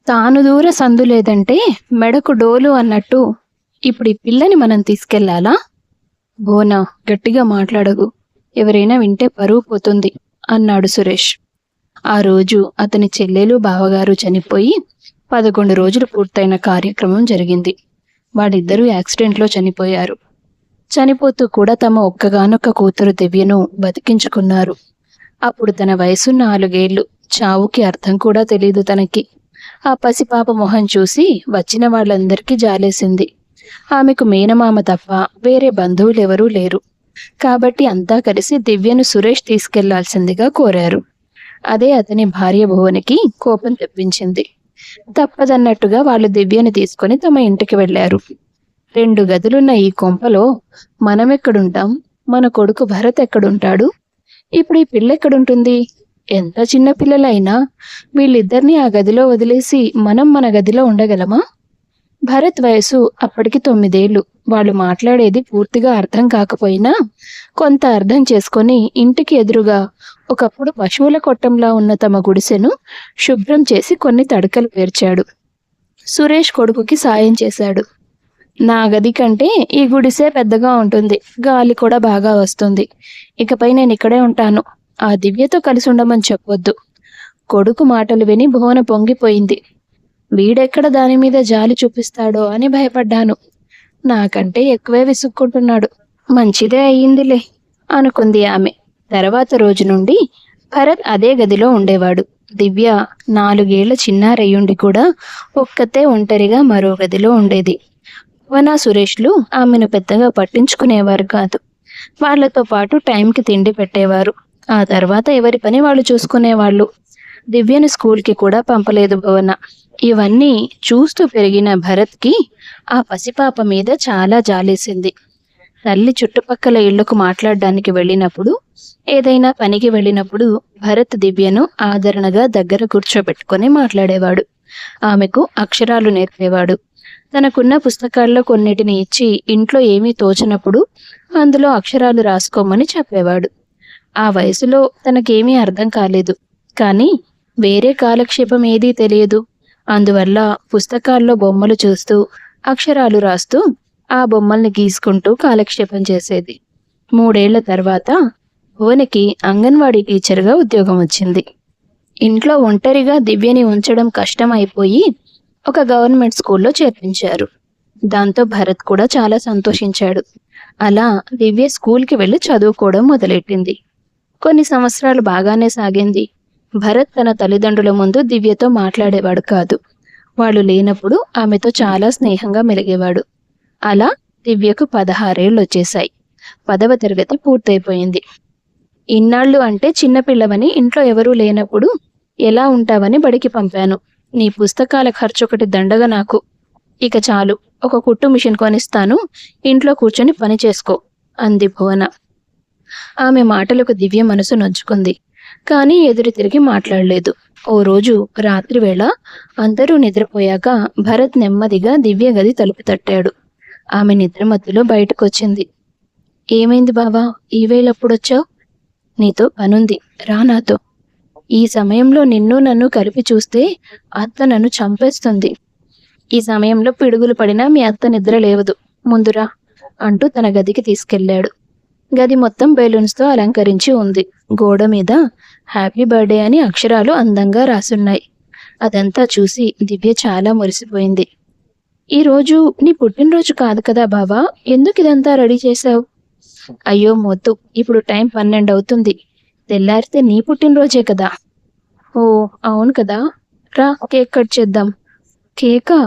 తాను దూర సందు లేదంటే మెడకు డోలు అన్నట్టు ఇప్పుడు ఈ పిల్లని మనం తీసుకెళ్లాలా? బోనా, గట్టిగా మాట్లాడకు. ఎవరైనా వింటే పరువు పోతుంది అన్నాడు సురేష్. ఆ రోజు అతని చెల్లెలు బావగారు చనిపోయి 11 రోజులు పూర్తయిన కార్యక్రమం జరిగింది. వాళ్ళిద్దరూ యాక్సిడెంట్లో చనిపోయారు. చనిపోతూ కూడా తమ ఒక్కగానొక్క కూతురు దివ్యను బతికించుకున్నారు. అప్పుడు తన వయసు 4 ఏళ్ళు. చావుకి అర్థం కూడా తెలీదు తనకి. ఆ పసిపాప మొహం చూసి వచ్చిన వాళ్ళందరికీ జాలేసింది. ఆమెకు మేనమామ తప్ప వేరే బంధువులెవరూ లేరు. కాబట్టి అంతా కలిసి దివ్యను సురేష్ తీసుకెళ్లాల్సిందిగా కోరారు. అదే అతని భార్య భువనికి కోపం తెప్పించింది. తప్పదన్నట్టుగా వాళ్ళు దివ్యని తీసుకొని తమ ఇంటికి వెళ్లారు. 2 గదులున్న ఈ కొంపలో మనమెక్కడుంటాం? మన కొడుకు భరత్ ఎక్కడుంటాడు? ఇప్పుడు ఈ పిల్లెక్కడుంటుంది? ఎంత చిన్న పిల్లలైనా వీళ్ళిద్దరినీ ఆ గదిలో వదిలేసి మనం మన గదిలో ఉండగలమా? భరత్ వయసు అప్పటికి 9 ఏళ్ళు. వాళ్ళు మాట్లాడేది పూర్తిగా అర్థం కాకపోయినా కొంత అర్థం చేసుకొని ఇంటికి ఎదురుగా ఒకప్పుడు పశువుల కొట్టంలా ఉన్న తమ గుడిసెను శుభ్రం చేసి కొన్ని తడకలు పేర్చాడు. సురేష్ కొడుకుకి సాయం చేశాడు. నా గది కంటే ఈ గుడిసే పెద్దగా ఉంటుంది, గాలి కూడా బాగా వస్తుంది. ఇకపై నేను ఇక్కడే ఉంటాను. ఆ దివ్యతో కలిసి ఉండమని చెప్పొద్దు. కొడుకు మాటలు విని భువన పొంగిపోయింది. వీడెక్కడ దాని మీద జాలి చూపిస్తాడో అని భయపడ్డాను. నాకంటే ఎక్కువే విసుక్కుంటున్నాడు. మంచిదే అయ్యిందిలే అనుకుంది ఆమె. తర్వాత రోజు నుండి భరత్ అదే గదిలో ఉండేవాడు. దివ్య 4 ఏళ్ల చిన్నారయ్యుండి కూడా ఒక్కతే ఒంటరిగా మరో గదిలో ఉండేది. భువన, సురేష్లు ఆమెను పెద్దగా పట్టించుకునేవారు కాదు. వాళ్లతో పాటు టైంకి తిండి పెట్టేవారు. ఆ తర్వాత ఎవరి పని వాళ్ళు చూసుకునేవాళ్ళు. దివ్యను స్కూల్కి కూడా పంపలేదు భువన. ఇవన్నీ చూస్తూ పెరిగిన భరత్కి ఆ పసిపాప మీద చాలా జాలేసింది. తల్లి చుట్టుపక్కల ఇళ్లకు మాట్లాడడానికి వెళ్ళినప్పుడు, ఏదైనా పనికి వెళ్ళినప్పుడు భరత్ దివ్యను ఆదరణగా దగ్గర కూర్చోబెట్టుకొని మాట్లాడేవాడు. ఆమెకు అక్షరాలు నేర్పేవాడు. తనకున్న పుస్తకాల్లో కొన్నిటిని ఇచ్చి ఇంట్లో ఏమీ తోచనప్పుడు అందులో అక్షరాలు రాసుకోమని చెప్పేవాడు. ఆ వయసులో తనకేమీ అర్థం కాలేదు, కానీ వేరే కాలక్షేపం ఏదీ తెలియదు. అందువల్ల పుస్తకాల్లో బొమ్మలు చూస్తూ అక్షరాలు రాస్తూ ఆ బొమ్మల్ని గీసుకుంటూ కాలక్షేపం చేసేది. 3 ఏళ్ల తర్వాత భువనికి అంగన్వాడీ టీచర్గా ఉద్యోగం వచ్చింది. ఇంట్లో ఒంటరిగా దివ్యని ఉంచడం కష్టం అయిపోయి ఒక గవర్నమెంట్ స్కూల్లో చేర్పించారు. దాంతో భరత్ కూడా చాలా సంతోషించాడు. అలా దివ్య స్కూల్కి వెళ్ళి చదువుకోవడం మొదలెట్టింది. కొన్ని సంవత్సరాలు బాగానే సాగింది. భరత్ తన తల్లిదండ్రుల ముందు దివ్యతో మాట్లాడేవాడు కాదు. వాళ్ళు లేనప్పుడు ఆమెతో చాలా స్నేహంగా మెలిగేవాడు. అలా దివ్యకు 16 ఏళ్ళు వచ్చేశాయి. 10వ తరగతి పూర్తయిపోయింది. ఇన్నాళ్ళు అంటే చిన్నపిల్లవని ఇంట్లో ఎవరూ లేనప్పుడు ఎలా ఉంటావని బడికి పంపాను. నీ పుస్తకాల ఖర్చు ఒకటి దండగా నాకు. ఇక చాలు, ఒక కుట్టు మిషన్ కొనిస్తాను, ఇంట్లో కూర్చొని పని చేసుకో అంది భువన. ఆమె మాటలకు దివ్య మనసు నొచ్చుకుంది. కానీ ఎదురు తిరిగి మాట్లాడలేదు. ఓ రోజు రాత్రివేళ అందరూ నిద్రపోయాక భరత్ నెమ్మదిగా దివ్య గది తలుపు తట్టాడు. ఆమె నిద్రమత్తులో బయటకొచ్చింది. ఏమైంది బావా, ఈ వేళప్పుడొచ్చావు? నీతో పనుంది, రా నాతో. ఈ సమయంలో నిన్ను నన్ను కలిపి చూస్తే అత్త నన్ను చంపేస్తుంది. ఈ సమయంలో పిడుగులు పడినా మీ అత్త నిద్ర లేవదు, ముందురా అంటూ తన గదికి తీసుకెళ్లాడు. గది మొత్తం బెలూన్స్తో అలంకరించి ఉంది. గోడ మీద హ్యాపీ బర్త్డే అని అక్షరాలు అందంగా రాసున్నాయి. అదంతా చూసి దివ్య చాలా మురిసిపోయింది. ఈరోజు నీ పుట్టినరోజు కాదు కదా బావా, ఎందుకు ఇదంతా రెడీ చేశావు? అయ్యో మొద్దు, ఇప్పుడు టైం 12 అవుతుంది. తెల్లారితే నీ పుట్టినరోజే కదా. ఓ అవును కదా, రా కేక్ కట్ చేద్దాం. కేకా?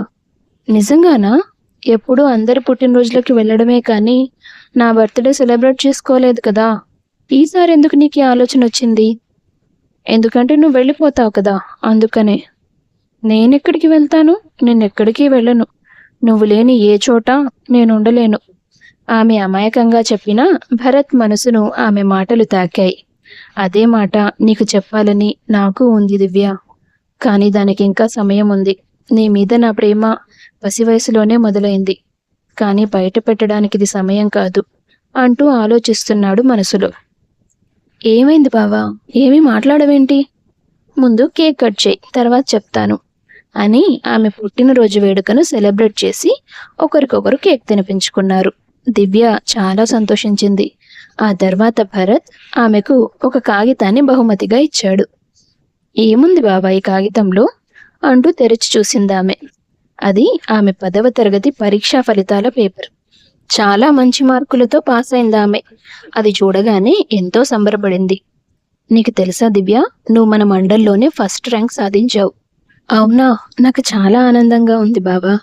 నిజంగానా? ఎప్పుడు అందరి పుట్టినరోజులకి వెళ్ళడమే కానీ నా బర్త్డే సెలబ్రేట్ చేసుకోలేదు కదా. ఈసారి ఎందుకు నీకు ఈ ఆలోచన వచ్చింది? ఎందుకంటే నువ్వు వెళ్ళిపోతావు కదా, అందుకనే. నేనెక్కడికి వెళ్తాను? నేనెక్కడికి వెళ్ళను. నువ్వు లేని ఏ చోట నేను ఉండలేను. ఆమె అమాయకంగా చెప్పినా భరత్ మనసును ఆమె మాటలు తాకాయి. అదే మాట నీకు చెప్పాలని నాకు ఉంది దివ్య, కానీ దానికి ఇంకా సమయం ఉంది. నీ మీద నా ప్రేమ పసి వయసులోనే మొదలైంది, కానీ బయట పెట్టడానికి ఇది సమయం కాదు అంటూ ఆలోచిస్తున్నాడు మనసులో. ఏమైంది బావా, ఏమీ మాట్లాడవేంటి? ముందు కేక్ కట్ చేయి, తర్వాత చెప్తాను. అని ఆమె పుట్టినరోజు వేడుకను సెలబ్రేట్ చేసి ఒకరికొకరు కేక్ తినిపించుకున్నారు. దివ్య చాలా సంతోషించింది. ఆ తర్వాత భరత్ ఆమెకు ఒక కాగితాన్ని బహుమతిగా ఇచ్చాడు. ఏముంది బాబా ఈ కాగితంలో అంటూ తెరిచి చూసిందామె. అది ఆమె 10వ తరగతి పరీక్షా ఫలితాల పేపర్. చాలా మంచి మార్కులతో పాస్ అయిందామె. అది చూడగానే ఎంతో సంబరపడింది. నీకు తెలుసా దివ్య, నువ్వు మన మండల్లోనే ఫస్ట్ ర్యాంక్ సాధించావు. అవునా, నాకు చాలా ఆనందంగా ఉంది బాబా.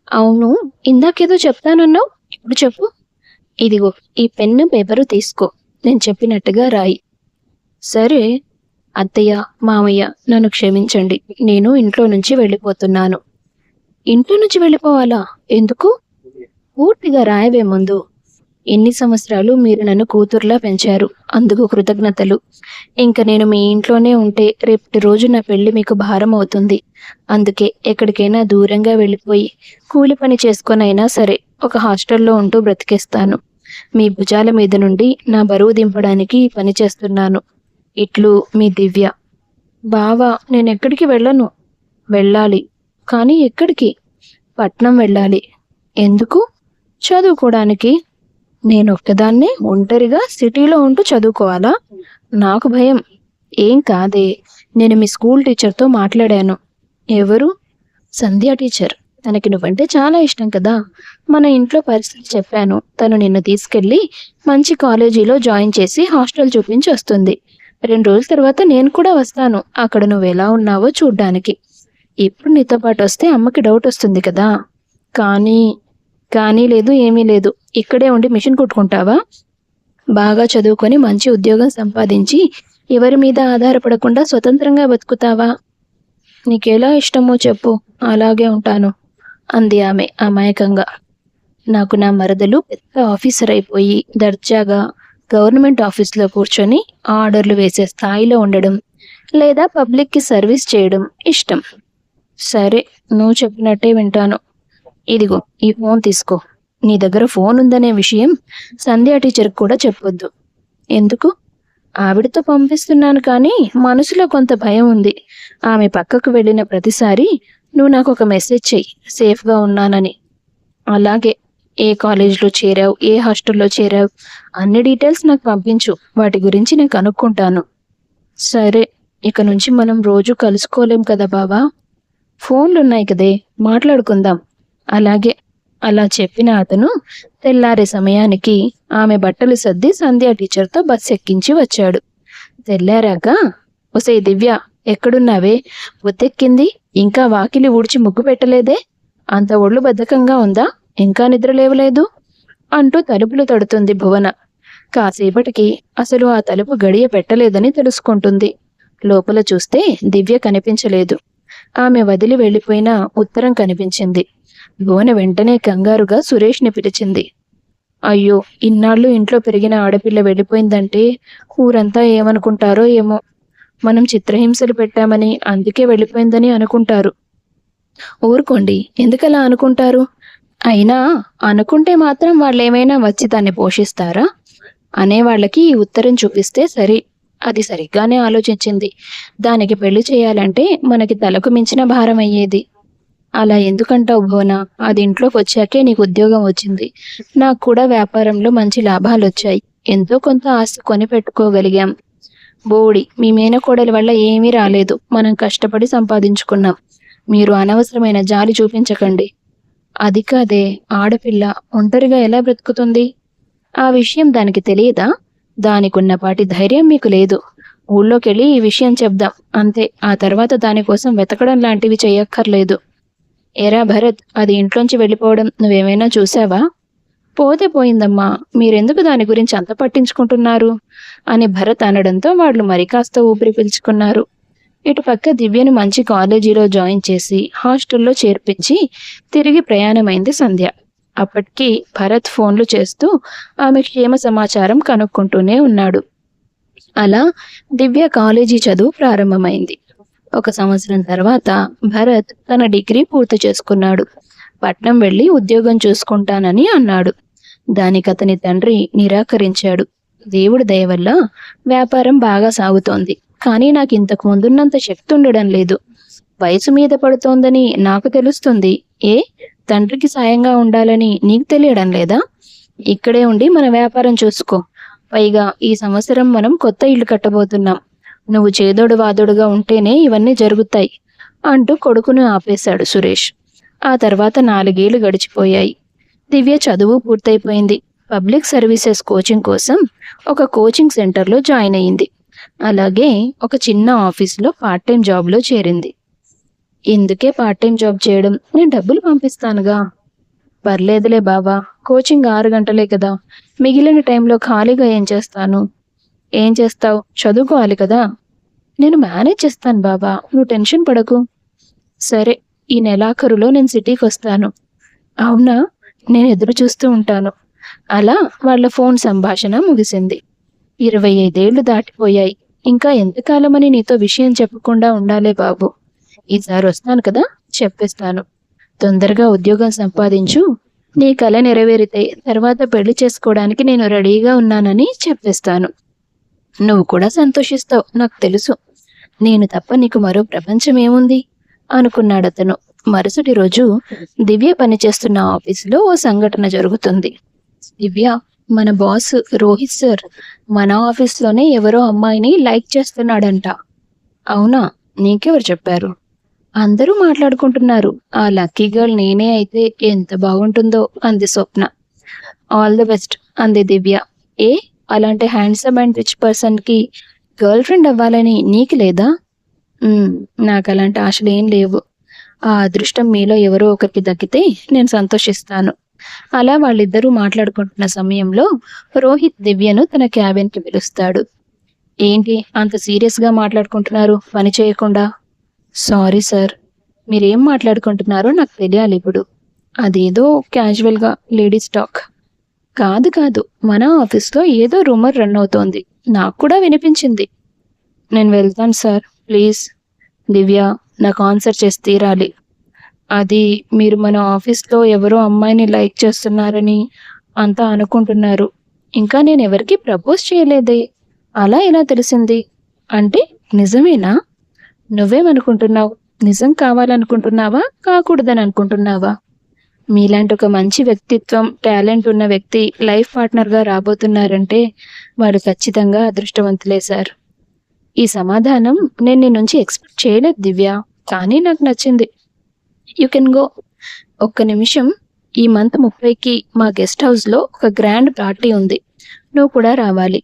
అవును, ఇందాకేదో చెప్తానన్నావు, ఇప్పుడు చెప్పు. ఇదిగో ఈ పెన్ను పేపరు తీసుకో, నేను చెప్పినట్టుగా రాయి. సరే అత్తయ్య, మామయ్య, నన్ను క్షమించండి, నేను ఇంట్లో నుంచి వెళ్ళిపోతున్నాను. ఇంట్లో నుంచి వెళ్ళిపోవాలా? ఎందుకు? పూర్తిగా రాయవే ముందు. ఎన్ని సంవత్సరాలు మీరు నన్ను కూతుర్లా పెంచారు, అందుకు కృతజ్ఞతలు. ఇంక నేను మీ ఇంట్లోనే ఉంటే రేపటి రోజు నా పెళ్లి మీకు భారం అవుతుంది. అందుకే ఎక్కడికైనా దూరంగా వెళ్ళిపోయి కూలి పని చేసుకొనైనా సరే ఒక హాస్టల్లో ఉంటూ బ్రతికేస్తాను. మీ భుజాల మీద నుండి నా బరువు దింపడానికి ఈ పని చేస్తున్నాను. ఇట్లు మీ దివ్య. బావా, నేనెక్కడికి వెళ్ళను. వెళ్ళాలి, కానీ ఎక్కడికి? పట్నం వెళ్ళాలి. ఎందుకు? చదువుకోవడానికి. నేను ఒక్కదాన్నే ఒంటరిగా సిటీలో ఉంటూ చదువుకోవాలా? నాకు భయం. ఏం కాదే, నేను మీ స్కూల్ టీచర్తో మాట్లాడాను. ఎవరు? సంధ్య టీచర్. తనకి నువ్వంటే చాలా ఇష్టం కదా. మన ఇంట్లో పరిస్థితి చెప్పాను. తను నిన్ను తీసుకెళ్ళి మంచి కాలేజీలో జాయిన్ చేసి హాస్టల్ చూపించి వస్తుంది. 2 రోజుల తర్వాత నేను కూడా వస్తాను, అక్కడ నువ్వు ఎలా ఉన్నావో చూడ్డానికి. ఇప్పుడు నీతో పాటు వస్తే అమ్మకి డౌట్ వస్తుంది కదా. కానీ లేదు, ఏమీ లేదు. ఇక్కడే ఉండి మిషన్ కుట్టుకుంటావా? బాగా చదువుకొని మంచి ఉద్యోగం సంపాదించి ఎవరి మీద ఆధారపడకుండా స్వతంత్రంగా బతుకుతావా? నీకెలా ఇష్టమో చెప్పు, అలాగే ఉంటాను అంది ఆమె అమాయకంగా. నాకు నా మరదలు పెద్ద ఆఫీసర్ అయిపోయి దర్జాగా గవర్నమెంట్ ఆఫీస్లో కూర్చొని ఆర్డర్లు వేసే స్థాయిలో ఉండడం, లేదా పబ్లిక్కి సర్వీస్ చేయడం ఇష్టం. సరే, నువ్వు చెప్పినట్టే వింటాను. ఇదిగో ఈ ఫోన్ తీసుకో. నీ దగ్గర ఫోన్ ఉందనే విషయం సంధ్యా టీచర్కి కూడా చెప్పొద్దు. ఎందుకు? ఆవిడతో పంపిస్తున్నాను, కానీ మనసులో కొంత భయం ఉంది. ఆమె పక్కకు వెళ్ళిన ప్రతిసారి నువ్వు నాకు ఒక మెసేజ్ చెయ్యి, సేఫ్గా ఉన్నానని. అలాగే. ఏ కాలేజీలో చేరావు, ఏ హాస్టల్లో చేరావు, అన్ని డీటెయిల్స్ నాకు పంపించు. వాటి గురించి నేను కనుక్కుంటాను. సరే, ఇక నుంచి మనం రోజు కలుసుకోలేం కదా బాబా. ఫోన్లున్నాయి కదే, మాట్లాడుకుందాం. అలాగే. అలా చెప్పిన అతను తెల్లారే సమయానికి ఆమె బట్టలు సర్ది సంధ్యా టీచర్తో బస్ ఎక్కించి వచ్చాడు. తెల్లారాక, ఒసే దివ్య, ఎక్కడున్నావే? ఒత్తెక్కింది, ఇంకా వాకిలి ఊడ్చి ముగ్గు పెట్టలేదే? అంత ఒళ్ళు బద్ధకంగా ఉందా? ఇంకా నిద్ర లేవలేదు అంటూ తలుపులు తడుతుంది భువన. కాసేపటికి అసలు ఆ తలుపు గడియ పెట్టలేదని తెలుసుకుంటుంది. లోపల చూస్తే దివ్య కనిపించలేదు. ఆమె వదిలి వెళ్ళిపోయిన ఉత్తరం కనిపించింది. భువన వెంటనే కంగారుగా సురేష్ని పిలిచింది. అయ్యో, ఇన్నాళ్ళు ఇంట్లో పెరిగిన ఆడపిల్ల వెళ్ళిపోయిందంటే ఊరంతా ఏమనుకుంటారో ఏమో. మనం చిత్రహింసలు పెట్టామని అందుకే వెళ్ళిపోయిందని అనుకుంటారు. ఊరుకోండి, ఎందుకలా అనుకుంటారు? అయినా అనుకుంటే మాత్రం వాళ్ళేమైనా వచ్చి దాన్ని పోషిస్తారా? అనేవాళ్ళకి ఈ ఉత్తరం చూపిస్తే సరి. అది సరిగ్గానే ఆలోచించింది. దానికి పెళ్లి చేయాలంటే మనకి తలకు మించిన భారం అయ్యేది. అలా ఎందుకంటావు భువన? అది ఇంట్లోకి వచ్చాకే నీకు ఉద్యోగం వచ్చింది. నాకు కూడా వ్యాపారంలో మంచి లాభాలు వచ్చాయి. ఎంతో కొంత ఆస్తి కొని పెట్టుకోగలిగాం. బోడి మీ మేనకోడలి వల్ల ఏమీ రాలేదు. మనం కష్టపడి సంపాదించుకున్నాం. మీరు అనవసరమైన జాలి చూపించకండి. అది కాదే, ఆడపిల్ల ఒంటరిగా ఎలా బ్రతుకుతుంది? ఆ విషయం దానికి తెలియదా? దానికున్నపాటి ధైర్యం మీకు లేదు. ఊళ్ళోకెళ్ళి ఈ విషయం చెప్దాం, అంతే. ఆ తర్వాత దానికోసం వెతకడం లాంటివి చెయ్యక్కర్లేదు. ఏరా భరత్, అది ఇంట్లోంచి వెళ్ళిపోవడం నువ్వేమైనా చూసావా? పోతే పోయిందమ్మా, మీరెందుకు దాని గురించి అంత పట్టించుకుంటున్నారు అని భరత్ అనడంతో వాళ్ళు మరి కాస్త ఊపిరి పీల్చుకున్నారు. ఇటుపక్క దివ్యను మంచి కాలేజీలో జాయిన్ చేసి హాస్టల్లో చేర్పించి తిరిగి ప్రయాణమైంది సంధ్య. అప్పటికి భరత్ ఫోన్లు చేస్తూ ఆమె క్షేమ సమాచారం కనుక్కుంటూనే ఉన్నాడు. అలా దివ్య కాలేజీ చదువు ప్రారంభమైంది. 1 సంవత్సరం తర్వాత భరత్ తన డిగ్రీ పూర్తి చేసుకున్నాడు. పట్నం వెళ్ళి ఉద్యోగం చూసుకుంటానని అన్నాడు. దానికి అతని తండ్రి నిరాకరించాడు. దేవుడి దయ వల్ల వ్యాపారం బాగా సాగుతోంది, కానీ నాకు ఇంతకు ముందున్నంత శక్తి ఉండడం లేదు. వయసు మీద పడుతోందని నాకు తెలుస్తుంది. ఏ తండ్రికి సాయంగా ఉండాలని నీకు తెలియడం లేదా? ఇక్కడే ఉండి మన వ్యాపారం చూసుకో. పైగా ఈ సంవత్సరం మనం కొత్త ఇల్లు కట్టబోతున్నాం. నువ్వు చేదోడు వాదోడుగా ఉంటేనే ఇవన్నీ జరుగుతాయి అంటూ కొడుకును ఆపేశాడు సురేష్. ఆ తర్వాత 4 ఏళ్లు గడిచిపోయాయి. దివ్య చదువు పూర్తయిపోయింది. పబ్లిక్ సర్వీసెస్ కోచింగ్ కోసం ఒక కోచింగ్ సెంటర్లో జాయిన్ అయ్యింది. అలాగే ఒక చిన్న ఆఫీస్లో పార్ట్ టైం జాబ్లో చేరింది. ఇందుకే పార్ట్ టైం జాబ్ చేయడం, నేను డబ్బులు పంపిస్తానుగా. పర్లేదులే బావా, కోచింగ్ 6 గంటలే కదా, మిగిలిన టైంలో ఖాళీగా ఏం చేస్తాను? ఏం చేస్తావు? చదువుకోవాలి కదా. నేను మేనేజ్ చేస్తాను బావా, నువ్వు టెన్షన్ పడకు. సరే, ఈ నెలాఖరులో నేను సిటీకి వస్తాను. అవునా, నేను ఎదురు చూస్తూ ఉంటాను. అలా వాళ్ళ ఫోన్ సంభాషణ ముగిసింది. 25 ఏళ్లు దాటిపోయాయి. ఇంకా ఎంతకాలమని నీతో విషయం చెప్పకుండా ఉండాలే బాబు. ఈసారి వస్తాను కదా, చెప్పేస్తాను. తొందరగా ఉద్యోగం సంపాదించు. నీ కల నెరవేరితే తర్వాత పెళ్లి చేసుకోవడానికి నేను రెడీగా ఉన్నానని చెప్పేస్తాను. నువ్వు కూడా సంతోషిస్తావు, నాకు తెలుసు. నేను తప్ప నీకు మరో ప్రపంచం ఏముంది అనుకున్నాడతను. మరుసటి రోజు దివ్య పనిచేస్తున్న ఆఫీసులో ఓ సంఘటన జరుగుతుంది. దివ్య, మన బాస్ రోహిత్ సార్ మన ఆఫీస్లోనే ఎవరో అమ్మాయిని లైక్ చేస్తున్నాడంట. అవునా? నీకెవరు చెప్పారు? అందరూ మాట్లాడుకుంటున్నారు. ఆ లక్కీ గర్ల్ నేనే అయితే ఎంత బాగుంటుందో అంది స్వప్న. ఆల్ ది బెస్ట్ అంది దివ్య. ఏ, అలాంటి హ్యాండ్సమ్ అండ్ రిచ్ పర్సన్కి గర్ల్ ఫ్రెండ్ అవ్వాలని నీకు లేదా? నాకు అలాంటి ఆశలు ఏం లేవు. ఆ అదృష్టం మీలో ఎవరో ఒకరికి దక్కితే నేను సంతోషిస్తాను. అలా వాళ్ళిద్దరూ మాట్లాడుకుంటున్న సమయంలో రోహిత్ దివ్యను తన క్యాబిన్కి పిలుస్తాడు. ఏంటి అంత సీరియస్గా మాట్లాడుకుంటున్నారు పని చేయకుండా? సారీ సార్, మీరేం మాట్లాడుకుంటున్నారో నాకు తెలియాలి ఇప్పుడు. అదేదో క్యాజువల్గా లేడీస్ టాక్. కాదు కాదు, మన ఆఫీస్లో ఏదో రూమర్ రన్ అవుతోంది, నాకు కూడా వినిపించింది. నేను వెళ్తాను సార్, ప్లీజ్. దివ్య, నాకు ఆన్సర్ చేసి తీరాలి. అది మీరు మన ఆఫీస్లో ఎవరో అమ్మాయిని లైక్ చేస్తున్నారని అంతా అనుకుంటున్నారు. ఇంకా నేను ఎవరికి ప్రపోజ్ చేయలేదే, అలా ఎలా తెలిసింది? అంటే నిజమేనా? నువ్వేమనుకుంటున్నావు? నిజం కావాలనుకుంటున్నావా, కాకూడదని అనుకుంటున్నావా? మీలాంటి ఒక మంచి వ్యక్తిత్వం, టాలెంట్ ఉన్న వ్యక్తి లైఫ్ పార్ట్నర్గా రాబోతున్నారంటే వాడు ఖచ్చితంగా అదృష్టవంతులే సార్. ఈ సమాధానం నేను నీ నుంచి ఎక్స్పెక్ట్ చేయలేదు దివ్య, కానీ నాకు నచ్చింది. You can go. ఒక్క నిమిషం. ఈ మంత్ 30కి మా గెస్ట్ హౌస్లో ఒక గ్రాండ్ పార్టీ ఉంది, నువ్వు కూడా రావాలి.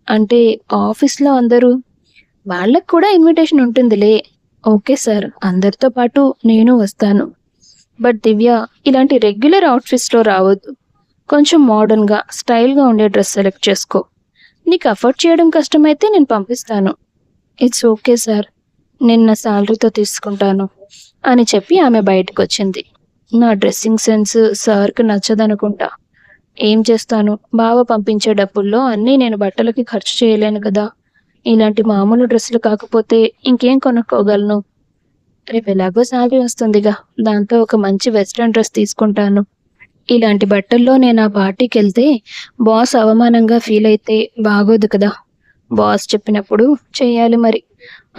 అంటే ఆఫీస్లో అందరూ? వాళ్ళకు కూడా ఇన్విటేషన్ ఉంటుందిలే. ఓకే సార్, అందరితో పాటు నేను వస్తాను. బట్ దివ్య, ఇలాంటి రెగ్యులర్ అవుట్ఫిట్స్లో రావద్దు. కొంచెం మోడర్న్గా, స్టైల్గా ఉండే డ్రెస్ సెలెక్ట్ చేసుకో. నీకు అఫోర్డ్ చేయడం కష్టమైతే నేను పంపిస్తాను. ఇట్స్ ఓకే సార్, నేను నా శాలరీతో తీసుకుంటాను అని చెప్పి ఆమె బయటకు వచ్చింది. నా డ్రెస్సింగ్ సెన్స్ సార్కి నచ్చదనుకుంటా. ఏం చేస్తాను, బావ పంపించే డబ్బుల్లో అన్నీ నేను బట్టలకి ఖర్చు చేయలేను కదా. ఇలాంటి మామూలు డ్రెస్సులు కాకపోతే ఇంకేం కొనుక్కోగలను? రేపు ఎలాగో శాలరీ వస్తుందిగా, దాంతో ఒక మంచి వెస్ట్రన్ డ్రెస్ తీసుకుంటాను. ఇలాంటి బట్టల్లో నేను ఆ పార్టీకి వెళ్తే బాస్ అవమానంగా ఫీల్ అయితే బాగోదు కదా. బాస్ చెప్పినప్పుడు చెయ్యాలి మరి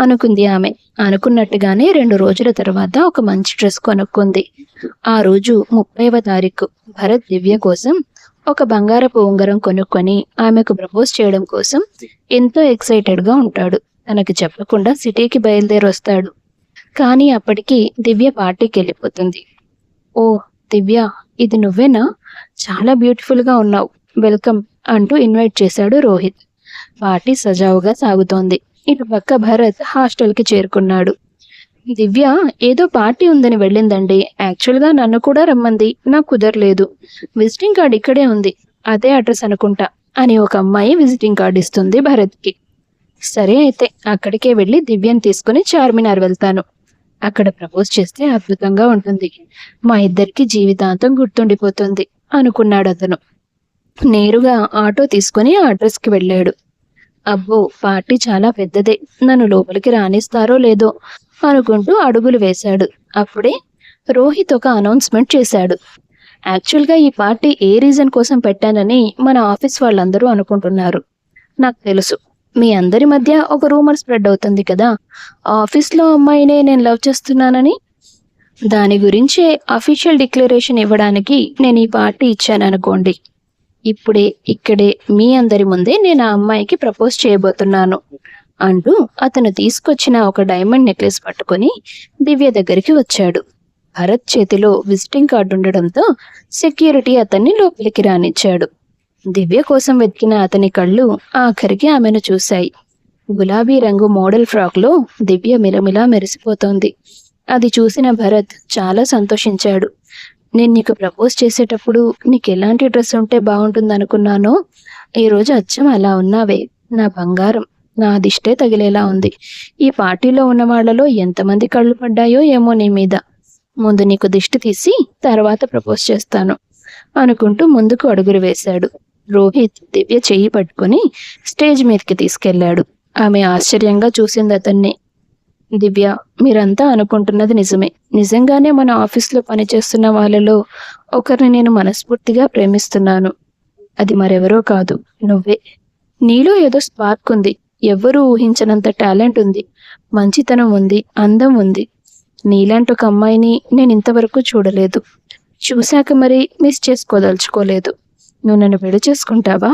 అనుకుంది ఆమె. అనుకున్నట్టుగానే 2 రోజుల తర్వాత ఒక మంచి డ్రెస్ కొనుక్కుంది. ఆ రోజు 30వ తారీఖు భరత్ దివ్య కోసం ఒక బంగారపు ఉంగరం కొనుక్కొని ఆమెకు ప్రపోజ్ చేయడం కోసం ఎంతో ఎక్సైటెడ్గా ఉంటాడు. తనకి చెప్పకుండా సిటీకి బయలుదేరి వస్తాడు. కానీ అప్పటికి దివ్య పార్టీకి వెళ్ళిపోతుంది. ఓ దివ్య, ఇది నువ్వేనా? చాలా బ్యూటిఫుల్గా ఉన్నావు, వెల్కమ్ అంటూ ఇన్వైట్ చేశాడు రోహిత్. పార్టీ సజావుగా సాగుతోంది. ఇటు పక్క భరత్ హాస్టల్కి చేరుకున్నాడు. దివ్య ఏదో పార్టీ ఉందని వెళ్ళిందండి. యాక్చువల్గా నన్ను కూడా రమ్మంది, నాకు కుదరలేదు. విజిటింగ్ కార్డ్ ఇక్కడే ఉంది, అదే అడ్రస్ అనుకుంటా అని ఒక అమ్మాయి విజిటింగ్ కార్డ్ ఇస్తుంది భరత్కి. సరే అయితే అక్కడికే వెళ్ళి దివ్యని తీసుకుని చార్మినార్ వెళ్తాను. అక్కడ ప్రపోజ్ చేస్తే అద్భుతంగా ఉంటుంది, మా ఇద్దరికి జీవితాంతం గుర్తుండిపోతుంది అనుకున్నాడు అతను. నేరుగా ఆటో తీసుకుని ఆ అడ్రస్కి వెళ్ళాడు. అబ్బో, పార్టీ చాలా పెద్దదే, నన్ను లోపలికి రానిస్తారో లేదో అనుకుంటూ అడుగులు వేశాడు. అప్పుడే రోహిత్ ఒక అనౌన్స్మెంట్ చేశాడు. యాక్చువల్గా ఈ పార్టీ ఏ రీజన్ కోసం పెట్టానని మన ఆఫీస్ వాళ్ళందరూ అనుకుంటున్నారు. నాకు తెలుసు, మీ అందరి మధ్య ఒక రూమర్ స్ప్రెడ్ అవుతుంది కదా, ఆఫీస్లో అమ్మాయినే నేను లవ్ చేస్తున్నానని. దాని గురించే అఫీషియల్ డిక్లరేషన్ ఇవ్వడానికి నేను ఈ పార్టీ ఇచ్చాను అనుకోండి. ఇప్పుడే ఇక్కడే మీ అందరి ముందే నేను ఆ అమ్మాయికి ప్రపోజ్ చేయబోతున్నాను అంటూ అతను తీసుకొచ్చిన ఒక డైమండ్ నెక్లెస్ పట్టుకొని దివ్య దగ్గరికి వచ్చాడు. భరత్ చేతిలో విజిటింగ్ కార్డు ఉండడంతో సెక్యూరిటీ అతన్ని లోపలికి రానిచ్చాడు. దివ్య కోసం వెతికిన అతని కళ్ళు ఆఖరికి ఆమెను చూశాయి. గులాబీ రంగు మోడల్ ఫ్రాక్లో దివ్య మిలమిలా మెరిసిపోతోంది. అది చూసిన భరత్ చాలా సంతోషించాడు. నేను నీకు ప్రపోజ్ చేసేటప్పుడు నీకు ఎలాంటి డ్రెస్ ఉంటే బాగుంటుందనుకున్నానో ఈరోజు అచ్చం అలా ఉన్నావే నా బంగారం. నా దిష్టే తగిలేలా ఉంది. ఈ పార్టీలో ఉన్న వాళ్లలో ఎంతమంది కళ్ళు పడ్డాయో ఏమో నీ మీద. ముందు నీకు దిష్టి తీసి తర్వాత ప్రపోజ్ చేస్తాను అనుకుంటూ ముందుకు అడుగులు వేశాడు. రోహిత్ దివ్య చెయ్యి పట్టుకుని స్టేజ్ మీదకి తీసుకెళ్లాడు. ఆమె ఆశ్చర్యంగా చూసింది అతన్ని. దివ్య, మీరంతా అనుకుంటున్నది నిజమే. నిజంగానే మన ఆఫీస్లో పనిచేస్తున్న వాళ్ళలో ఒకరిని నేను మనస్ఫూర్తిగా ప్రేమిస్తున్నాను. అది మరెవరో కాదు, నువ్వే. నీలో ఏదో స్పార్క్ ఉంది. ఎవ్వరూ ఊహించనంత టాలెంట్ ఉంది, మంచితనం ఉంది, అందం ఉంది. నీలాంటి ఒక అమ్మాయిని నేను ఇంతవరకు చూడలేదు. చూశాక మరి మిస్ చేసుకోదలుచుకోలేదు. నువ్వు నన్ను పెళ్లి చేసుకుంటావా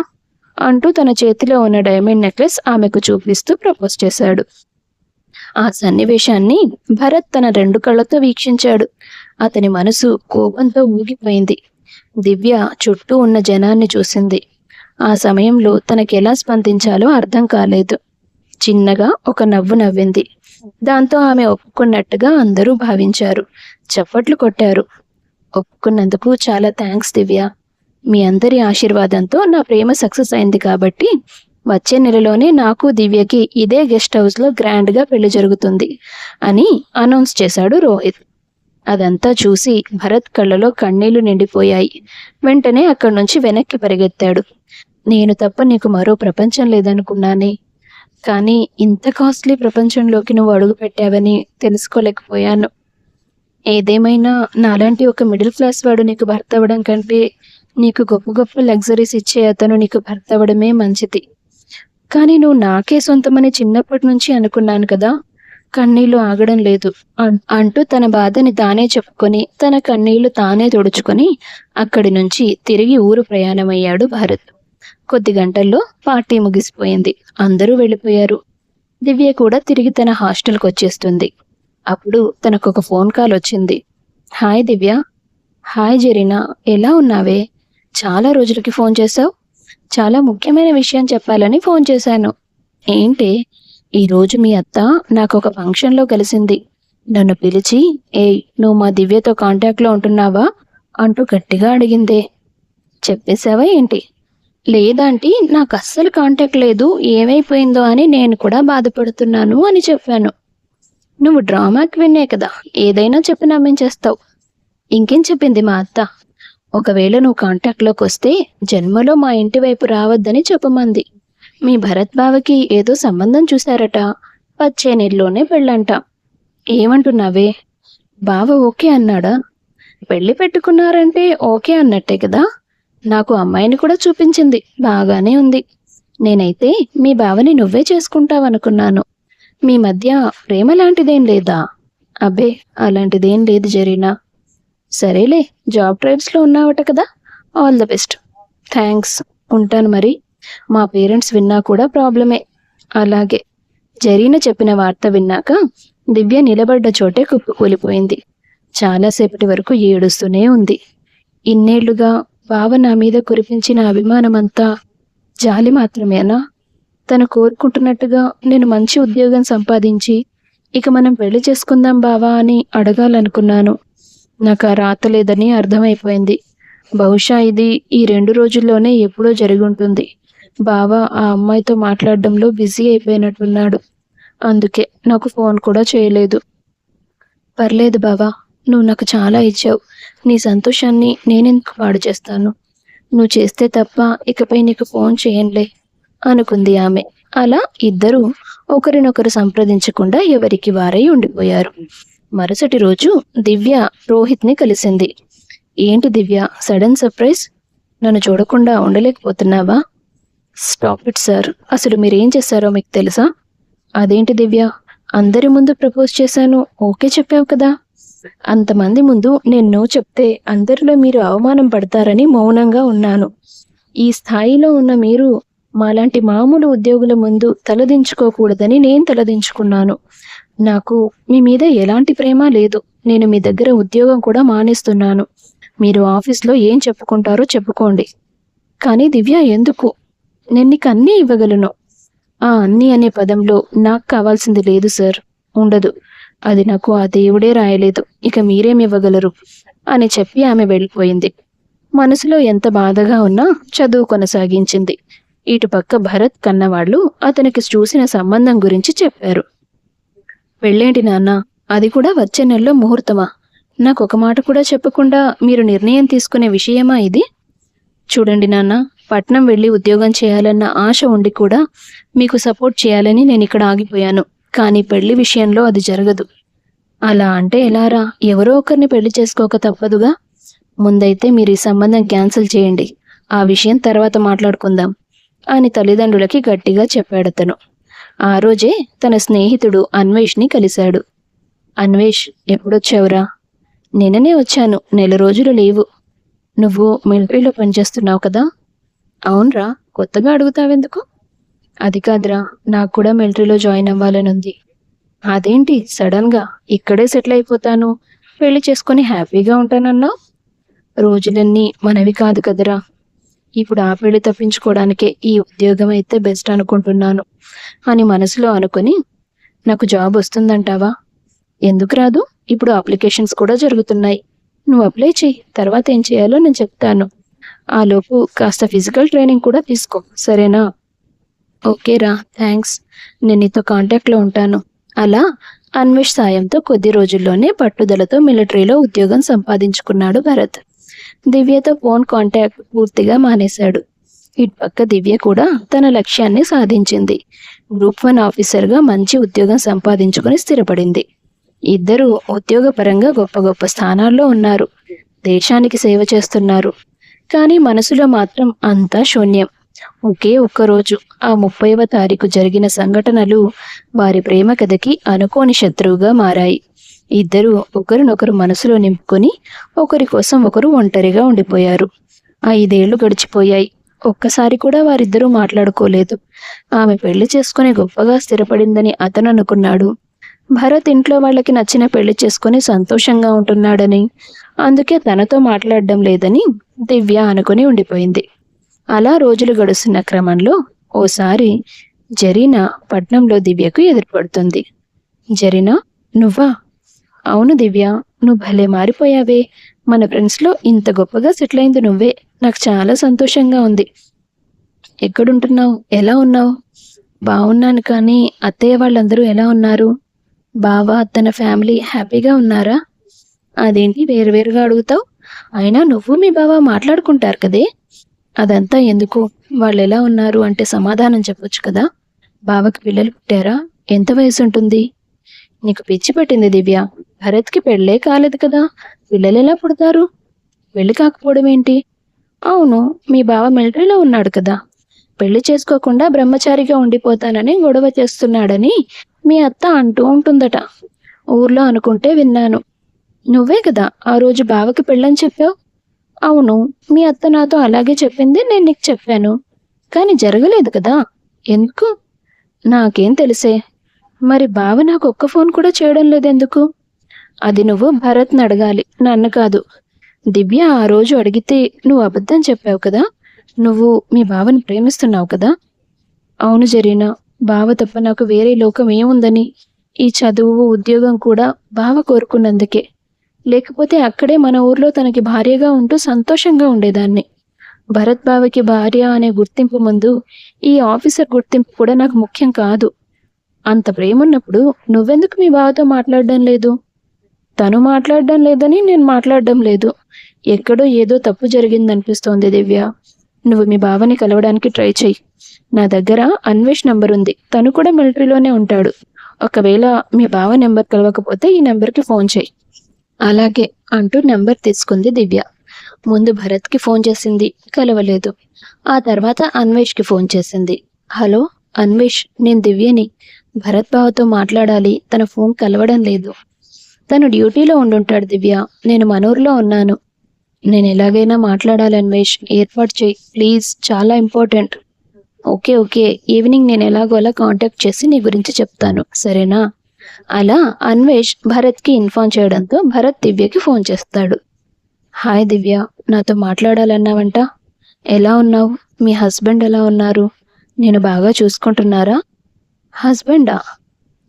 అంటూ తన చేతిలో ఉన్న డైమండ్ నెక్లెస్ ఆమెకు చూపిస్తూ ప్రపోజ్ చేశాడు. ఆ సన్నివేశాన్ని భరత్ తన 2 కళ్ళతో వీక్షించాడు. అతని మనసు కోపంతో ఊగిపోయింది. దివ్య చుట్టూ ఉన్న జనాన్ని చూసింది. ఆ సమయంలో తనకెలా స్పందించాలో అర్థం కాలేదు. చిన్నగా ఒక నవ్వు నవ్వింది. దాంతో ఆమె ఒప్పుకున్నట్టుగా అందరూ భావించారు. చప్పట్లు కొట్టారు. ఒప్పుకున్నందుకు చాలా థ్యాంక్స్ దివ్య. మీ అందరి ఆశీర్వాదంతో నా ప్రేమ సక్సెస్ అయింది కాబట్టి వచ్చే నెలలోనే నాకు దివ్యకి ఇదే గెస్ట్ హౌస్లో గ్రాండ్గా పెళ్లి జరుగుతుంది అని అనౌన్స్ చేశాడు రోహిత్. అదంతా చూసి భరత్ కళ్ళలో కన్నీళ్లు నిండిపోయాయి. వెంటనే అక్కడి నుంచి వెనక్కి పరిగెత్తాడు. నేను తప్ప నీకు మరో ప్రపంచం లేదనుకున్నానే, కానీ ఇంత కాస్ట్లీ ప్రపంచంలోకి నువ్వు అడుగు పెట్టావని తెలుసుకోలేకపోయాను. ఏదేమైనా నాలాంటి ఒక మిడిల్ క్లాస్ వాడు నీకు భర్త అవ్వడం కంటే నీకు గొప్ప గొప్ప లగ్జరీస్ ఇచ్చే అతను నీకు భర్త అవ్వడమే మంచిది. కానీ నువ్వు నాకే సొంతమని చిన్నప్పటి నుంచి అనుకున్నాను కదా. కన్నీళ్లు ఆగడం లేదు అంటూ తన బాధని తానే చెప్పుకొని తన కన్నీళ్లు తానే తుడుచుకొని అక్కడి నుంచి తిరిగి ఊరు ప్రయాణమయ్యాడు భారత్. కొద్ది గంటల్లో పార్టీ ముగిసిపోయింది. అందరూ వెళ్ళిపోయారు. దివ్య కూడా తిరిగి తన హాస్టల్కి వచ్చేస్తుంది. అప్పుడు తనకొక ఫోన్ కాల్ వచ్చింది. హాయ్ దివ్య. హాయ్ జరీనా, ఎలా ఉన్నావే? చాలా రోజులకి ఫోన్ చేశావు. చాలా ముఖ్యమైన విషయం చెప్పాలని ఫోన్ చేశాను. ఏంటి? ఈరోజు మీ అత్త నాకు ఒక ఫంక్షన్లో కలిసింది. నన్ను పిలిచి ఏయ్ నువ్వు మా దివ్యతో కాంటాక్ట్లో ఉంటున్నావా అంటూ గట్టిగా అడిగిందే. చెప్పేశావా ఏంటి? లేదాంటీ, నాకు అస్సలు కాంటాక్ట్ లేదు, ఏమైపోయిందో అని నేను కూడా బాధపడుతున్నాను అని చెప్పాను. నువ్వు డ్రామా క్వీనే కదా, ఏదైనా చెప్పి నమ్మించేస్తావు. ఇంకేం చెప్పింది మా అత్త? ఒకవేళ నువ్వు కాంటాక్ట్లోకి వస్తే జన్మలో మా ఇంటి వైపు రావద్దని చెప్పమంది. మీ భరత్ బావకి ఏదో సంబంధం చూశారట, వచ్చే నెలలోనే పెళ్ళంట. ఏమంటున్నావే? బావ ఓకే అన్నాడా? పెళ్లి పెట్టుకున్నారంటే ఓకే అన్నట్టే కదా. నాకు అమ్మాయిని కూడా చూపించింది, బాగానే ఉంది. నేనైతే మీ బావని నువ్వే చేసుకుంటావనుకున్నాను. మీ మధ్య ప్రేమ లాంటిదేం లేదా? అబ్బే, అలాంటిదేం లేదు జరీనా. సరేలే, జాబ్ ట్రైల్స్లో ఉన్నావట కదా, ఆల్ ద బెస్ట్. థ్యాంక్స్, ఉంటాను మరి. మా పేరెంట్స్ విన్నా కూడా ప్రాబ్లమే. అలాగే. జరీనా చెప్పిన వార్త విన్నాక దివ్య నిలబడ్డ చోటే కుప్పకూలిపోయింది. చాలాసేపటి వరకు ఏడుస్తూనే ఉంది. ఇన్నేళ్లుగా బావ నా మీద కురిపించిన అభిమానమంతా జాలి మాత్రమేనా? తను కోరుకుంటున్నట్టుగా నేను మంచి ఉద్యోగం సంపాదించి ఇక మనం పెళ్లి చేసుకుందాం బావా అని అడగాలనుకున్నాను. నాకు ఆ రాత లేదని అర్థమైపోయింది. బహుశా ఇది ఈ 2 రోజుల్లోనే ఎప్పుడో జరుగుంటుంది. బావ ఆ అమ్మాయితో మాట్లాడడంలో బిజీ అయిపోయినట్టున్నాడు. అందుకే నాకు ఫోన్ కూడా చేయలేదు. పర్లేదు బావా, నువ్వు నాకు చాలా ఇచ్చావు. నీ సంతోషాన్ని నేనెందుకు పాడు చేస్తాను? నువ్వు చేస్తే తప్ప ఇకపై నీకు ఫోన్ చేయనులే అనుకుంది ఆమె. అలా ఇద్దరూ ఒకరినొకరు సంప్రదించకుండా ఎవరికి వారై ఉండిపోయారు. మరుసటి రోజు దివ్య రోహిత్ని కలిసింది. ఏంటి దివ్య, సడన్ సర్ప్రైజ్? నన్ను చూడకుండా ఉండలేకపోతున్నావా? Stop it sir. అసలు మీరేం చేశారో మీకు తెలుసా? అదేంటి దివ్య, అందరి ముందు ప్రపోజ్ చేశాను ఓకే చెప్పావు కదా. అంతమంది ముందు నేను నో చెప్తే అందరిలో మీరు అవమానం పడతారని మౌనంగా ఉన్నాను. ఈ స్థాయిలో ఉన్న మీరు మాలాంటి మామూలు ఉద్యోగుల ముందు తలదించుకోకూడదని నేను తలదించుకున్నాను. నాకు మీ మీద ఎలాంటి ప్రేమ లేదు. నేను మీ దగ్గర ఉద్యోగం కూడా మానేస్తున్నాను. మీరు ఆఫీస్లో ఏం చెప్పుకుంటారో చెప్పుకోండి. కానీ దివ్య, ఎందుకు? నేను నీకు అన్నీ ఇవ్వగలను. ఆ అన్నీ అనే పదంలో నాకు కావాల్సింది లేదు సార్, ఉండదు. అది నాకు ఆ దేవుడే రాయలేదు. ఇక మీరేమివ్వగలరు అని చెప్పి ఆమె వెళ్ళిపోయింది. మనసులో ఎంత బాధగా ఉన్నా చదువు కొనసాగించింది. ఇటుపక్క భరత్ కన్నవాళ్లు అతనికి చూసిన సంబంధం గురించి చెప్పారు. పెళ్ళేంటి నాన్న, అది కూడా వచ్చే నెలలో ముహూర్తమా? నాకు ఒక మాట కూడా చెప్పకుండా మీరు నిర్ణయం తీసుకునే విషయమా ఇది? చూడండి నాన్న, పట్నం వెళ్ళి ఉద్యోగం చేయాలన్న ఆశ ఉండి కూడా మీకు సపోర్ట్ చేయాలని నేను ఇక్కడ ఆగిపోయాను. కానీ పెళ్లి విషయంలో అది జరగదు. అలా అంటే ఎలారా? ఎవరో ఒకరిని పెళ్లి చేసుకోక తప్పదుగా. ముందైతే మీరు ఈ సంబంధం క్యాన్సిల్ చేయండి, ఆ విషయం తర్వాత మాట్లాడుకుందాం అని తల్లిదండ్రులకి గట్టిగా చెప్పాడతను. ఆ రోజే తన స్నేహితుడు అన్వేష్ని కలిశాడు. అన్వేష్, ఎప్పుడొచ్చావురా? నిన్ననే వచ్చాను, నెల రోజులు లేవు. నువ్వు మిలిటరీలో పనిచేస్తున్నావు కదా? అవునరా, కొత్తగా అడుగుతావెందుకు? అది కాదురా, నాకు కూడా మిలిటరీలో జాయిన్ అవ్వాలనుంది. అదేంటి సడన్గా? ఇక్కడే సెటిల్ అయిపోతాను, పెళ్లి చేసుకొని హ్యాపీగా ఉంటానన్నావు. రోజులన్నీ మనవి కాదు కదరా. ఇప్పుడు ఆ పెళ్లి తప్పించుకోవడానికే ఈ ఉద్యోగం అయితే బెస్ట్ అనుకుంటున్నాను అని మనసులో అనుకుని, నాకు జాబ్ వస్తుందంటావా? ఎందుకు రాదు? ఇప్పుడు అప్లికేషన్స్ కూడా జరుగుతున్నాయి. నువ్వు అప్లై చెయ్యి, తర్వాత ఏం చేయాలో నేను చెప్తాను. ఆలోపు కాస్త ఫిజికల్ ట్రైనింగ్ కూడా తీసుకో, సరేనా? ఓకేరా, థ్యాంక్స్. నేను నీతో కాంటాక్ట్లో ఉంటాను. అలా అన్వేష్ సాయంతో కొద్ది రోజుల్లోనే పట్టుదలతో మిలిటరీలో ఉద్యోగం సంపాదించుకున్నాడు భరత్. దివ్యతో ఫోన్ కాంటాక్ట్ పూర్తిగా మానేశాడు. ఇటుపక్క దివ్య కూడా తన లక్ష్యాన్ని సాధించింది. గ్రూప్ 1 ఆఫీసర్గా మంచి ఉద్యోగం సంపాదించుకుని స్థిరపడింది. ఇద్దరూ ఉద్యోగపరంగా గొప్ప గొప్ప స్థానాల్లో ఉన్నారు. దేశానికి సేవ చేస్తున్నారు. కానీ మనసులో మాత్రం అంతా శూన్యం. ఒకే ఒక్కరోజు, ఆ 30వ తారీఖు జరిగిన సంఘటనలు వారి ప్రేమ కథకి అనుకోని శత్రువుగా మారాయి. ఇద్దరూ ఒకరినొకరు మనసులో నింపుకొని ఒకరి కోసం ఒకరు ఒంటరిగా ఉండిపోయారు. 5 ఏళ్లు గడిచిపోయాయి. ఒక్కసారి కూడా వారిద్దరూ మాట్లాడుకోలేదు. ఆమె పెళ్లి చేసుకుని గొప్పగా స్థిరపడిందని అతను అనుకున్నాడు. భరత్ ఇంట్లో వాళ్ళకి నచ్చిన పెళ్లి చేసుకుని సంతోషంగా ఉంటున్నాడని, అందుకే తనతో మాట్లాడడం లేదని దివ్య అనుకుని ఉండిపోయింది. అలా రోజులు గడుస్తున్న క్రమంలో ఓసారి జరీనా పట్నంలో దివ్యకు ఎదురుపడుతుంది. జరీనా, నువ్వా? అవును దివ్య, నువ్వు భలే మారిపోయావే. మన ఫ్రెండ్స్లో ఇంత గొప్పగా సెటిల్ అయింది నువ్వే. నాకు చాలా సంతోషంగా ఉంది. ఎక్కడుంటున్నావు? ఎలా ఉన్నావు? బాగున్నాను, కానీ అత్తయ్య వాళ్ళందరూ ఎలా ఉన్నారు? బావ, తన ఫ్యామిలీ హ్యాపీగా ఉన్నారా? అదేంటి వేరువేరుగా అడుగుతావు? అయినా నువ్వు మీ బావ మాట్లాడుకుంటారు కదే. అదంతా ఎందుకు? వాళ్ళు ఎలా ఉన్నారు అంటే సమాధానం చెప్పొచ్చు కదా. బావకి పిల్లలు పుట్టారా? ఎంత వయసు ఉంటుంది? నీకు పిచ్చి పట్టింది దివ్య. భరత్కి పెళ్ళే కాలేదు కదా, పిల్లలు ఎలా పుడతారు? పెళ్లి కాకపోవడం ఏంటి? అవును, మీ బావ మిలిటరీలో ఉన్నాడు కదా. పెళ్లి చేసుకోకుండా బ్రహ్మచారిగా ఉండిపోతానని గొడవ చేస్తున్నాడని మీ అత్త అంటూ ఉంటుందట. ఊర్లో అనుకుంటే విన్నాను. నువ్వే కదా ఆ రోజు బావకి పెళ్ళని చెప్పావు. అవును, మీ అత్త నాతో అలాగే చెప్పింది, నేను నీకు చెప్పాను. కానీ జరగలేదు కదా. ఎందుకు? నాకేం తెలిసే. మరి బావ నాకు ఒక్క ఫోన్ కూడా చేయడం లేదెందుకు? అది నువ్వు భరత్ని అడగాలి, నన్ను కాదు. దివ్య ఆ రోజు అడిగితే నువ్వు అబద్ధం చెప్పావు కదా. నువ్వు మీ బావని ప్రేమిస్తున్నావు కదా. అవును జరీనా, బావ తప్ప నాకు వేరే లోకం ఏముందని. ఈ చదువు ఉద్యోగం కూడా బావ కోరుకున్నందుకే. లేకపోతే అక్కడే మన ఊర్లో తనకి భార్యగా ఉంటూ సంతోషంగా ఉండేదాన్ని. భరత్ బావకి భార్య అనే గుర్తింపు ముందు ఈ ఆఫీసర్ గుర్తింపు కూడా నాకు ముఖ్యం కాదు. అంత ప్రేమున్నప్పుడు నువ్వెందుకు మీ బావతో మాట్లాడడం లేదు? తను మాట్లాడడం లేదని నేను మాట్లాడడం లేదు. ఎక్కడో ఏదో తప్పు జరిగిందనిపిస్తోంది దివ్య. నువ్వు మీ బావని కలవడానికి ట్రై చెయ్యి. నా దగ్గర అన్వేష్ నెంబర్ ఉంది, తను కూడా మిలిటరీలోనే ఉంటాడు. ఒకవేళ మీ బావ నెంబర్ కలవకపోతే ఈ నెంబర్కి ఫోన్ చెయ్యి. అలాగే అంటూ నెంబర్ తీసుకుంది దివ్య. ముందు భరత్కి ఫోన్ చేసింది, కలవలేదు. ఆ తర్వాత అన్వేష్కి ఫోన్ చేసింది. హలో అన్వేష్, నేను దివ్యని. భరత్ బావతో మాట్లాడాలి, తన ఫోన్ కలవడం లేదు. తను డ్యూటీలో ఉండుంటాడు దివ్య, నేను మనూరులో ఉన్నాను. నేను ఎలాగైనా మాట్లాడాలి అన్వేష్, ఏర్పాటు చేయి ప్లీజ్, చాలా ఇంపార్టెంట్. ఓకే ఓకే, ఈవినింగ్ నేను ఎలాగో అలా కాంటాక్ట్ చేసి నీ గురించి చెప్తాను, సరేనా? అలా అన్వేష్ భరత్కి ఇన్ఫార్మ్ చేయడంతో భరత్ దివ్యకి ఫోన్ చేస్తాడు. హాయ్ దివ్య, నాతో మాట్లాడాలన్నావంట. ఎలా ఉన్నావు? మీ హస్బెండ్ ఎలా ఉన్నారు? నేను బాగా చూసుకుంటున్నారా? హస్బెండా?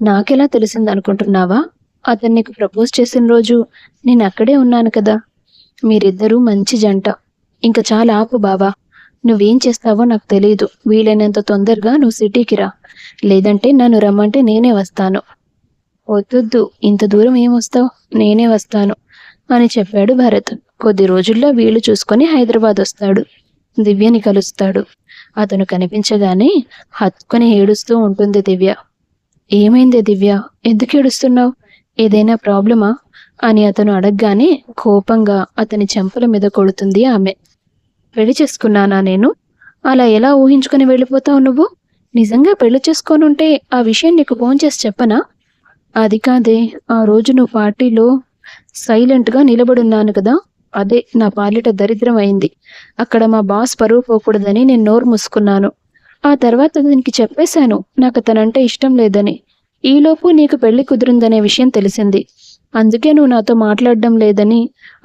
నాకెలా తెలిసింది అనుకుంటున్నావా? అతను నీకు ప్రపోజ్ చేసిన రోజు నేను అక్కడే ఉన్నాను కదా. మీరిద్దరూ మంచి జంట. ఇంకా చాలా ఆపు బావా. నువ్వేం చేస్తావో నాకు తెలియదు. వీలైనంత తొందరగా నువ్వు సిటీకి రా, లేదంటే నన్ను రమ్మంటే నేనే వస్తాను. వద్దొద్దు, ఇంత దూరం ఏం వస్తావు, నేనే వస్తాను అని చెప్పాడు భరత్. కొద్ది రోజుల్లో వీలు చూసుకొని హైదరాబాద్ వస్తాడు. దివ్యని కలుస్తాడు. అతను కనిపించగానే హత్తుకొని ఏడుస్తూ ఉంటుంది దివ్య. ఏమైంది దివ్య, ఎందుకు ఏడుస్తున్నావు? ఏదైనా ప్రాబ్లమా అని అతను అడగగానే కోపంగా అతని చెంపల మీద కొడుతుంది ఆమె. పెళ్లి చేసుకున్నానా నేను? అలా ఎలా ఊహించుకొని వెళ్ళిపోతావు నువ్వు? నిజంగా పెళ్లి చేసుకోనుంటే ఆ విషయం నీకు ఫోన్ చేసి చెప్పనా? అది కాదే, ఆ రోజు నువ్వు పార్టీలో సైలెంట్గా నిలబడున్నాను కదా, అదే నా పాలిట దరిద్రం అయింది. అక్కడ మా బాస్ పరువు పోకూడదని నేను నోరు మూసుకున్నాను. ఆ తర్వాత దీనికి చెప్పేశాను నాకు తనంటే ఇష్టం లేదని. ఈలోపు నీకు పెళ్లి కుదిరిందనే విషయం తెలిసింది. అందుకే నువ్వు నాతో మాట్లాడడం లేదని,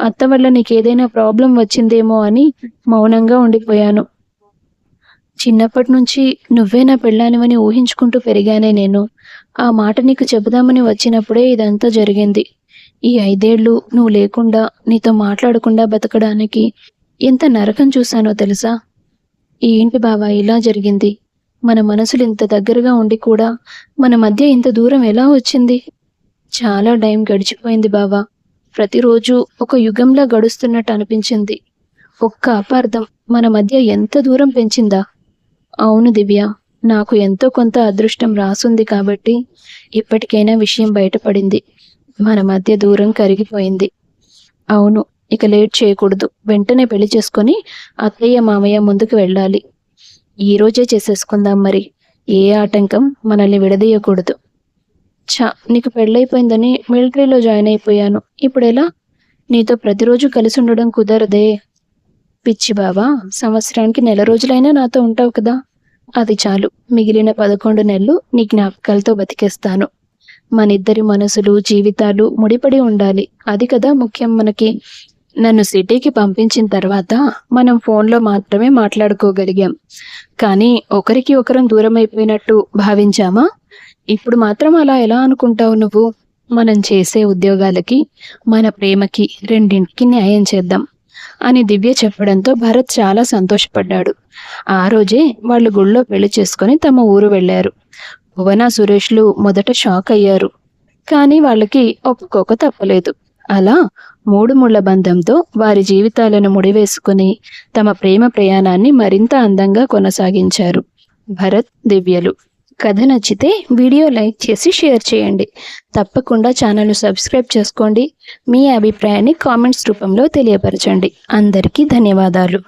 అత్త వల్ల నీకేదైనా ప్రాబ్లం వచ్చిందేమో అని మౌనంగా ఉండిపోయాను. చిన్నప్పటి నుంచి నువ్వే నా పెళ్ళానివని ఊహించుకుంటూ పెరిగానే నేను. ఆ మాట నీకు చెబుదామని వచ్చినప్పుడే ఇదంతా జరిగింది. ఈ 5 ఏళ్ళు నువ్వు లేకుండా, నీతో మాట్లాడకుండా బతకడానికి ఎంత నరకం చూశానో తెలుసా? ఏంటి బావా ఇలా జరిగింది? మన మనసులు ఇంత దగ్గరగా ఉండి కూడా మన మధ్య ఇంత దూరం ఎలా వచ్చింది? చాలా టైం గడిచిపోయింది బావా. ప్రతిరోజు ఒక యుగంలా గడుస్తున్నట్టు అనిపించింది. ఒక్క అపార్థం మన మధ్య ఎంత దూరం పెంచిందా? అవును దివ్య, నాకు ఎంతో కొంత అదృష్టం రాసుంది కాబట్టి ఇప్పటికైనా విషయం బయటపడింది. మన మధ్య దూరం కరిగిపోయింది. అవును, ఇక లేట్ చేయకూడదు. వెంటనే పెళ్లి చేసుకొని అత్తయ్య మామయ్య ముందుకు వెళ్ళాలి. ఈ రోజే చేసేసుకుందాం మరి. ఏ ఆటంకం మనల్ని విడదీయకూడదు. నీకు పెళ్ళైపోయిందని మిలిటరీలో జాయిన్ అయిపోయాను. ఇప్పుడు ఎలా? నీతో ప్రతిరోజు కలిసి ఉండడం కుదరదే. పిచ్చి బావా, సంవత్సరానికి 1 రోజులైనా నాతో ఉంటావు కదా, అది చాలు. మిగిలిన 11 నెలలు నీ జ్ఞాపకాలతో బతికేస్తాను. మనిద్దరి మనసులు జీవితాలు ముడిపడి ఉండాలి, అది కదా ముఖ్యం మనకి. నన్ను సిటీకి పంపించిన తర్వాత మనం ఫోన్లో మాత్రమే మాట్లాడుకోగలిగాం, కానీ ఒకరికి ఒకరం దూరం అయిపోయినట్టు భావించామా? ఇప్పుడు మాత్రం అలా ఎలా అనుకుంటావు నువ్వు? మనం చేసే ఉద్యోగాలకి మన ప్రేమకి రెండింటికి న్యాయం చేద్దాం అని దివ్య చెప్పడంతో భరత్ చాలా సంతోషపడ్డాడు. ఆ రోజే వాళ్ళు గుళ్ళో పెళ్లి చేసుకొని తమ ఊరు వెళ్ళారు. భువన సురేష్లు మొదట షాక్ అయ్యారు, కానీ వాళ్ళకి ఒప్పుకోక తప్పలేదు. అలా 3 ముళ్ళ బంధంతో వారి జీవితాలను ముడివేసుకుని తమ ప్రేమ ప్రయాణాన్ని మరింత అందంగా కొనసాగించారు భరత్, దివ్యలు. కథ నచ్చితే వీడియో లైక్ చేసి షేర్ చేయండి. తప్పకుండా ఛానల్ను సబ్స్క్రైబ్ చేసుకోండి. మీ అభిప్రాయాన్ని కామెంట్స్ రూపంలో తెలియపరచండి. అందరికీ ధన్యవాదాలు.